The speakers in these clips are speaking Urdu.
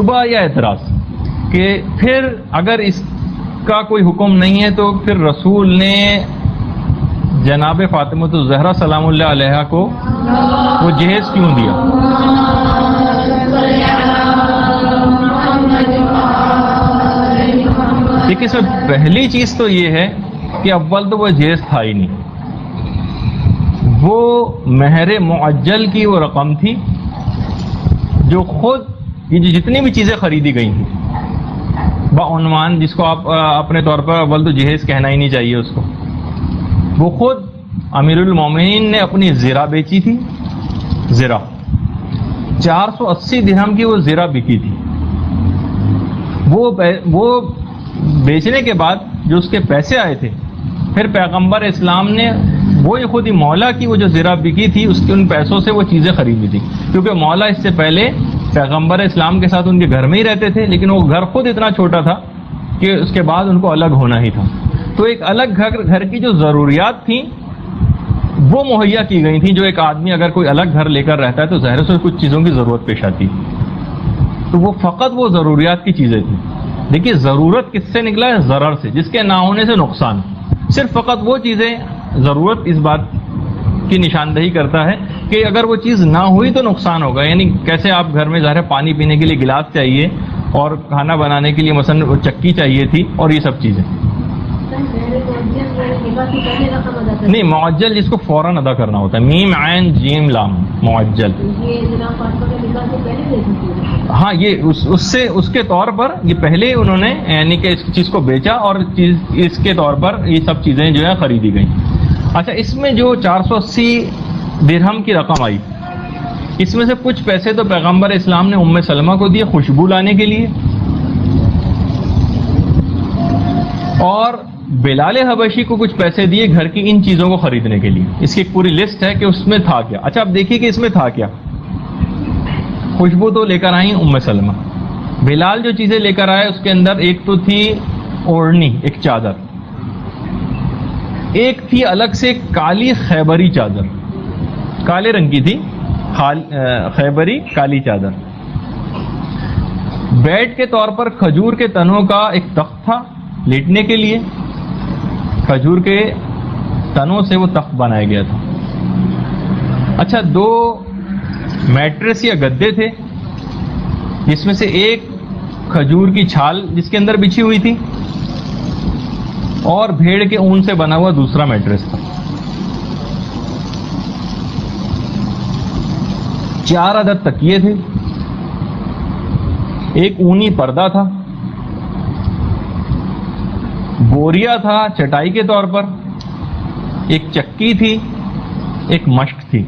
شبہ یا اعتراض کہ پھر اگر اس کا کوئی حکم نہیں ہے تو پھر رسول نے جناب فاطمہ الزہرا سلام اللہ علیہا کو وہ جہیز کیوں دیا؟ دیکھیے سر، پہلی چیز تو یہ ہے کہ اول تو وہ جہیز تھا ہی نہیں، وہ مہر معجل کی وہ رقم تھی جو خود یہ جتنی بھی چیزیں خریدی گئی تھیں بعنوان، جس کو آپ اپنے طور پر اول تو جہیز کہنا ہی نہیں چاہیے اس کو، وہ خود امیر المومنین نے اپنی زرہ بیچی تھی. زرہ 480 درہم کی وہ زرہ بکی تھی. وہ بیچنے کے بعد جو اس کے پیسے آئے تھے، پھر پیغمبر اسلام نے وہی خود ہی مولا کی وہ جو زرہ بکی تھی اس کے ان پیسوں سے وہ چیزیں خریدی تھی، کیونکہ مولا اس سے پہلے پیغمبر اسلام کے ساتھ ان کے گھر میں ہی رہتے تھے، لیکن وہ گھر خود اتنا چھوٹا تھا کہ اس کے بعد ان کو الگ ہونا ہی تھا. تو ایک الگ گھر کی جو ضروریات تھیں وہ مہیا کی گئی تھیں. جو ایک آدمی اگر کوئی الگ گھر لے کر رہتا ہے تو ظاہر سے کچھ چیزوں کی ضرورت پیش آتی، تو وہ فقط وہ ضروریات کی چیزیں تھیں. دیکھیے ضرورت کس سے نکلا ہے؟ ضرر سے، جس کے نہ ہونے سے نقصان. صرف فقط وہ چیزیں، ضرورت اس بات کی نشاندہی کرتا ہے کہ اگر وہ چیز نہ ہوئی تو نقصان ہوگا. یعنی کیسے آپ گھر میں ظاہر پانی پینے کے لیے گلاس چاہیے اور کھانا بنانے کے لیے مثلا چکی چاہیے تھی اور یہ سب چیزیں. نہیں، معجل جس کو فوراً ادا کرنا ہوتا ہے، میم عین جیم لام معجل. ہاں، یہ اس کے طور پر یہ پہلے انہوں نے یعنی کہ اس چیز کو بیچا اور اس کے طور پر یہ سب چیزیں جو ہے خریدی گئیں. اچھا، اس میں جو 480 درہم کی رقم آئی، اس میں سے کچھ پیسے تو پیغمبر اسلام نے ام سلمہ کو دیے خوشبو لانے کے لیے، اور بلال حبشی کو کچھ پیسے دیے گھر کی ان چیزوں کو خریدنے کے لیے. اس کی ایک پوری لسٹ ہے کہ اس میں تھا کیا. اچھا، اب دیکھیے کہ اس میں تھا کیا. خوشبو تو لے کر آئیں ام سلمہ. بلال جو چیزیں لے کر آئے اس کے اندر ایک تو تھی اوڑھنی، ایک چادر، ایک تھی الگ سے کالی خیبری چادر، کالے رنگ کی تھی خیبری کالی چادر. بیڈ کے طور پر کھجور کے تنوں کا ایک تخت تھا لیٹنے کے لیے، کھجور کے تنوں سے وہ تخت بنایا گیا تھا. اچھا، 2 میٹریس یا گدے تھے، جس میں سے ایک کھجور کی چھال جس کے اندر بچھی ہوئی تھی، اور بھیڑ کے اون سے بنا ہوا دوسرا میٹریس تھا. 4 عدد تکیے تھے، ایک اونی پردہ تھا، بوریا تھا چٹائی کے طور پر، ایک چکی تھی، ایک مشک تھی،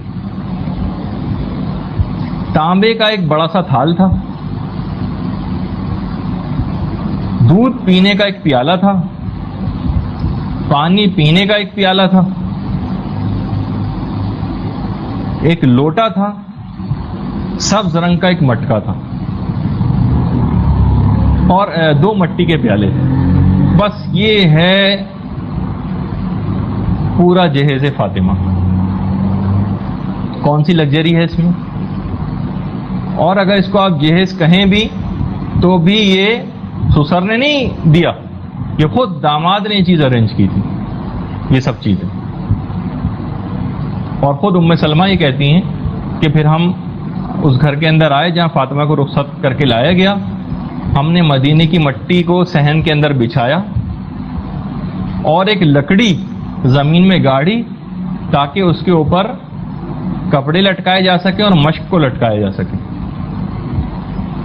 تانبے کا ایک بڑا سا تھال تھا، دودھ پینے کا ایک پیالہ تھا، پانی پینے کا ایک پیالہ تھا، ایک لوٹا تھا، سبز رنگ کا ایک مٹکا تھا، اور 2 مٹی کے پیالے تھے. بس یہ ہے پورا جہیز فاطمہ. کون سی لگژری ہے اس میں؟ اور اگر اس کو آپ جہیز کہیں بھی تو بھی یہ سسر نے نہیں دیا، یہ خود داماد نے یہ چیز ارینج کی تھی، یہ سب چیزیں. اور خود ام سلمہ یہ کہتی ہیں کہ پھر ہم اس گھر کے اندر آئے جہاں فاطمہ کو رخصت کر کے لایا گیا. ہم نے مدینے کی مٹی کو صحن کے اندر بچھایا اور ایک لکڑی زمین میں گاڑی تاکہ اس کے اوپر کپڑے لٹکائے جا سکے اور مشک کو لٹکایا جا سکے.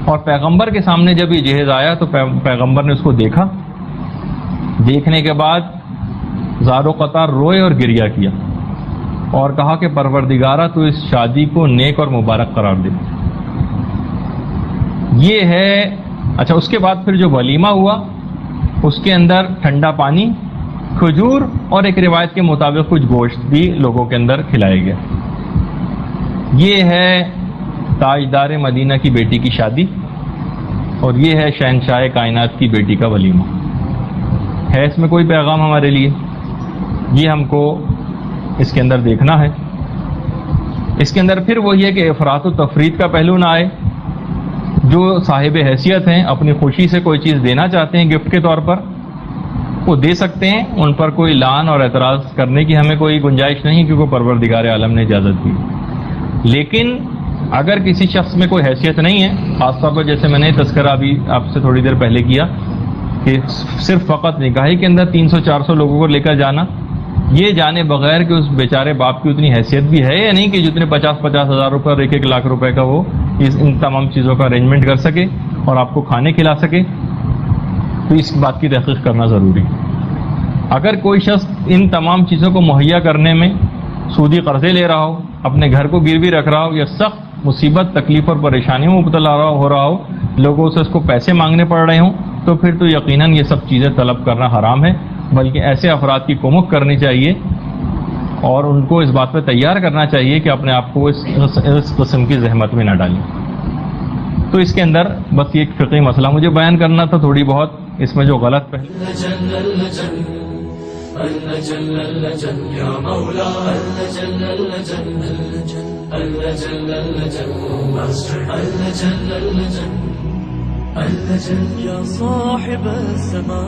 اور پیغمبر کے سامنے جب یہ جہیز آیا تو پیغمبر نے اس کو دیکھا. دیکھنے کے بعد زار و قطار روئے اور گریہ کیا اور کہا کہ پروردگارہ تو اس شادی کو نیک اور مبارک قرار دے. یہ ہے. اچھا، اس کے بعد پھر جو ولیمہ ہوا اس کے اندر ٹھنڈا پانی، کھجور اور ایک روایت کے مطابق کچھ گوشت بھی لوگوں کے اندر کھلایا گیا. یہ ہے تاجدار مدینہ کی بیٹی کی شادی، اور یہ ہے شہنشاہ کائنات کی بیٹی کا ولیمہ. ہے اس میں کوئی پیغام ہمارے لیے؟ یہ ہم کو اس کے اندر دیکھنا ہے. اس کے اندر پھر وہی ہے کہ افراط و تفرید کا پہلو نہ آئے. جو صاحب حیثیت ہیں اپنی خوشی سے کوئی چیز دینا چاہتے ہیں گفٹ کے طور پر وہ دے سکتے ہیں، ان پر کوئی لعن اور اعتراض کرنے کی ہمیں کوئی گنجائش نہیں، کیونکہ پروردگار عالم نے اجازت دی۔ لیکن اگر کسی شخص میں کوئی حیثیت نہیں ہے، خاص طور پر جیسے میں نے تذکرہ ابھی آپ سے تھوڑی دیر پہلے کیا کہ صرف فقط نکاحی کے اندر 300-400 لوگوں کو لے کر جانا، یہ جانے بغیر کہ اس بیچارے باپ کی اتنی حیثیت بھی ہے یا نہیں کہ جتنے 50-50 ہزار روپے اور 1-1 لاکھ روپے کا وہ ان تمام چیزوں کا ارینجمنٹ کر سکے اور آپ کو کھانے کھلا سکے، تو اس بات کی تحقیق کرنا ضروری ہے۔ اگر کوئی شخص ان تمام چیزوں کو مہیا کرنے میں سودی قرضے لے رہا ہو، اپنے گھر کو گروی رکھ رہا ہو، یا سخت مصیبت تکلیف اور پریشانیوں میں مبتلا ہو رہا ہو، لوگوں سے اس کو پیسے مانگنے پڑ رہے ہوں، تو پھر تو یقیناً یہ سب چیزیں طلب کرنا حرام ہے، بلکہ ایسے افراد کی کومک کرنی چاہیے اور ان کو اس بات پہ تیار کرنا چاہیے کہ اپنے آپ کو اس قسم کی زحمت میں نہ ڈالیں۔ تو اس کے اندر بس یہ ایک فقہی مسئلہ مجھے بیان کرنا تھا، تھوڑی بہت اس میں جو غلط پہلے يا صاحب السماء